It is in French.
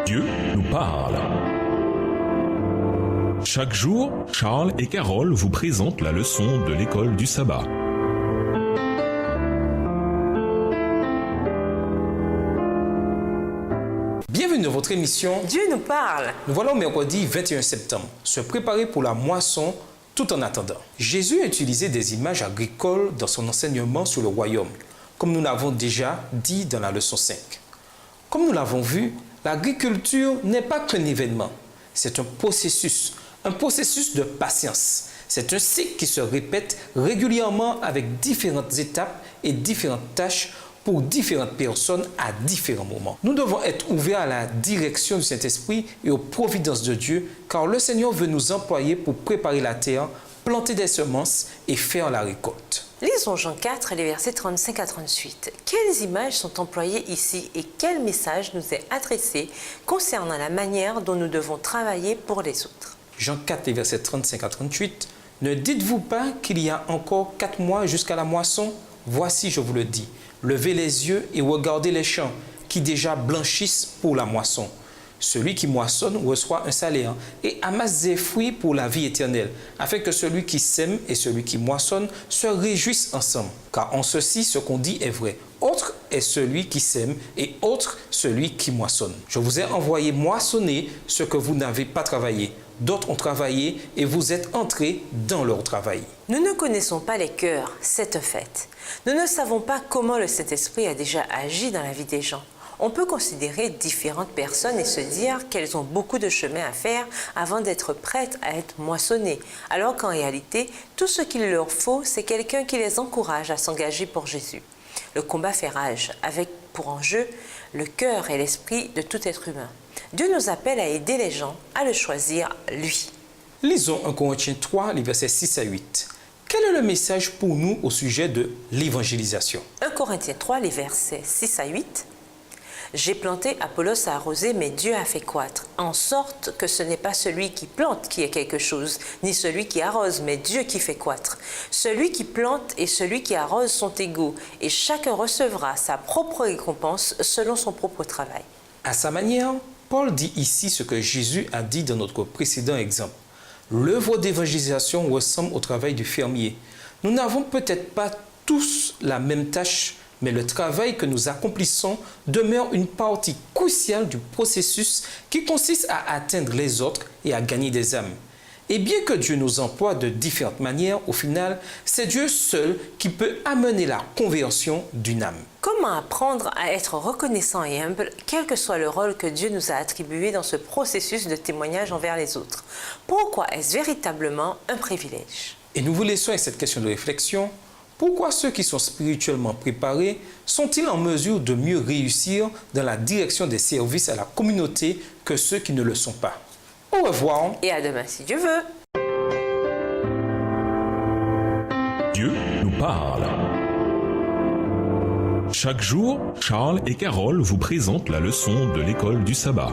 Dieu nous parle. Chaque jour, Charles et Carole vous présentent la leçon de l'école du sabbat. Bienvenue dans votre émission Dieu nous parle. Nous voilà au mercredi 21 septembre, se préparer pour la moisson tout en attendant. Jésus a utilisé des images agricoles dans son enseignement sur le royaume, comme nous l'avons déjà dit dans la leçon 5. Comme nous l'avons vu, l'agriculture n'est pas qu'un événement, c'est un processus de patience. C'est un cycle qui se répète régulièrement avec différentes étapes et différentes tâches pour différentes personnes à différents moments. Nous devons être ouverts à la direction du Saint-Esprit et aux providences de Dieu, car le Seigneur veut nous employer pour préparer la terre, planter des semences et faire la récolte. Lisons Jean 4, les versets 35 à 38. Quelles images sont employées ici et quel message nous est adressé concernant la manière dont nous devons travailler pour les autres? Jean 4, les versets 35 à 38. Ne dites-vous pas qu'il y a encore 4 mois jusqu'à la moisson? Voici, je vous le dis, levez les yeux et regardez les champs qui déjà blanchissent pour la moisson. Celui qui moissonne reçoit un salaire et amasse des fruits pour la vie éternelle, afin que celui qui sème et celui qui moissonne se réjouissent ensemble. Car en ceci, ce qu'on dit est vrai. Autre est celui qui sème et autre celui qui moissonne. Je vous ai envoyé moissonner ce que vous n'avez pas travaillé. D'autres ont travaillé et vous êtes entrés dans leur travail. Nous ne connaissons pas les cœurs, c'est un fait. Nous ne savons pas comment le Saint-Esprit a déjà agi dans la vie des gens. On peut considérer différentes personnes et se dire qu'elles ont beaucoup de chemin à faire avant d'être prêtes à être moissonnées, alors qu'en réalité, tout ce qu'il leur faut, c'est quelqu'un qui les encourage à s'engager pour Jésus. Le combat fait rage, avec pour enjeu le cœur et l'esprit de tout être humain. Dieu nous appelle à aider les gens à le choisir, lui. Lisons 1 Corinthiens 3, les versets 6 à 8. Quel est le message pour nous au sujet de l'évangélisation? 1 Corinthiens 3, les versets 6 à 8. J'ai planté, Apollos a arrosé, mais Dieu a fait croître, en sorte que ce n'est pas celui qui plante qui est quelque chose, ni celui qui arrose, mais Dieu qui fait croître. Celui qui plante et celui qui arrose sont égaux, et chacun recevra sa propre récompense selon son propre travail. À sa manière, Paul dit ici ce que Jésus a dit dans notre précédent exemple. L'œuvre d'évangélisation ressemble au travail du fermier. Nous n'avons peut-être pas tous la même tâche, mais le travail que nous accomplissons demeure une partie cruciale du processus qui consiste à atteindre les autres et à gagner des âmes. Et bien que Dieu nous emploie de différentes manières, au final, c'est Dieu seul qui peut amener la conversion d'une âme. Comment apprendre à être reconnaissant et humble, quel que soit le rôle que Dieu nous a attribué dans ce processus de témoignage envers les autres? Pourquoi est-ce véritablement un privilège? Et nous vous laissons avec cette question de réflexion. Pourquoi ceux qui sont spirituellement préparés sont-ils en mesure de mieux réussir dans la direction des services à la communauté que ceux qui ne le sont pas? Au revoir. Et à demain si Dieu veut. Dieu nous parle. Chaque jour, Charles et Carole vous présentent la leçon de l'école du sabbat.